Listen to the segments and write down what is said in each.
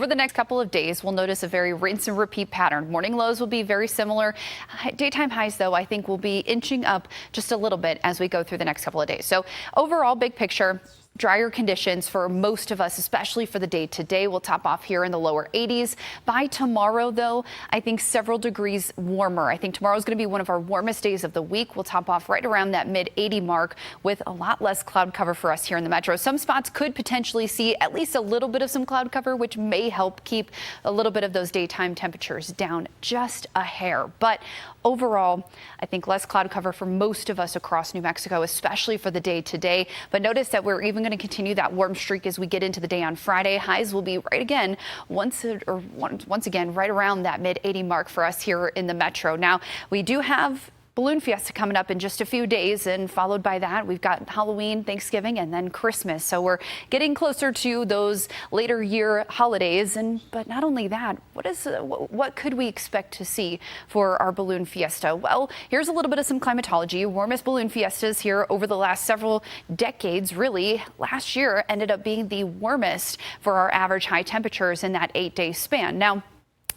over the next couple of days, we'll notice a very rinse and repeat pattern. Morning lows will be very similar. Daytime highs, though, I think will be inching up just a little bit as we go through the next couple of days. So overall, big picture, drier conditions for most of us, especially for the day today. We'll top off here in the lower 80s. By tomorrow, though, I think several degrees warmer. I think tomorrow is going to be one of our warmest days of the week. We'll top off right around that mid-80 mark with a lot less cloud cover for us here in the metro. Some spots could potentially see at least a little bit of some cloud cover, which may help keep a little bit of those daytime temperatures down just a hair. But overall, I think less cloud cover for most of us across New Mexico, especially for the day today. But notice that we're even going to continue that warm streak as we get into the day on Friday. Highs will be right again, once again, right around that mid-80 mark for us here in the metro. Now, we do have Balloon Fiesta coming up in just a few days, and followed by that, we've got Halloween, Thanksgiving, and then Christmas. So we're getting closer to those later year holidays. But not only that, what could we expect to see for our Balloon Fiesta? Well, here's a little bit of some climatology. Warmest Balloon Fiestas here over the last several decades, really. Last year ended up being the warmest for our average high temperatures in that 8-day span. Now,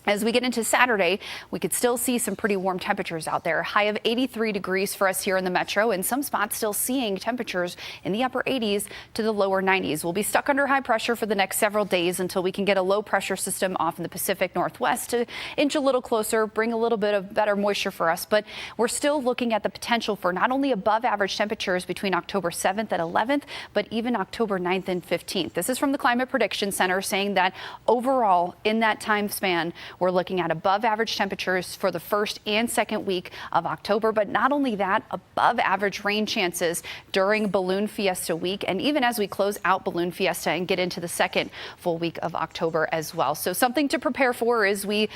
as we get into Saturday, we could still see some pretty warm temperatures out there. High of 83 degrees for us here in the metro, and some spots still seeing temperatures in the upper 80s to the lower 90s. We'll be stuck under high pressure for the next several days until we can get a low pressure system off in the Pacific Northwest to inch a little closer, bring a little bit of better moisture for us. But we're still looking at the potential for not only above average temperatures between October 7th and 11th, but even October 9th and 15th. This is from the Climate Prediction Center saying that overall in that time span, we're looking at above average temperatures for the first and second week of October. But not only that, above average rain chances during Balloon Fiesta week, and even as we close out Balloon Fiesta and get into the second full week of October as well. So something to prepare for as we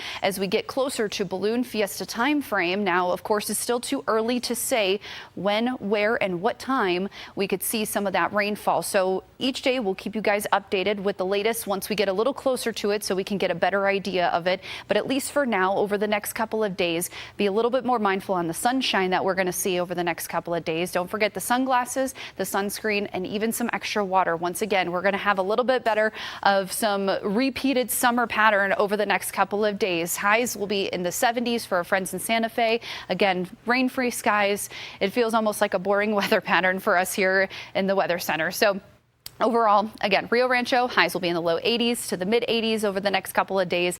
get closer to Balloon Fiesta time frame. Now, of course, it's still too early to say when, where, and what time we could see some of that rainfall. So each day we'll keep you guys updated with the latest once we get a little closer to it so we can get a better idea of it. But at least for now, over the next couple of days, be a little bit more mindful on the sunshine that we're going to see over the next couple of days. Don't forget the sunglasses, the sunscreen, and even some extra water. Once again, we're going to have a little bit better of some repeated summer pattern over the next couple of days. Highs will be in the 70s for our friends in Santa Fe. Again, rain-free skies. It feels almost like a boring weather pattern for us here in the Weather Center. So overall, again, Rio Rancho highs will be in the low 80s to the mid 80s over the next couple of days.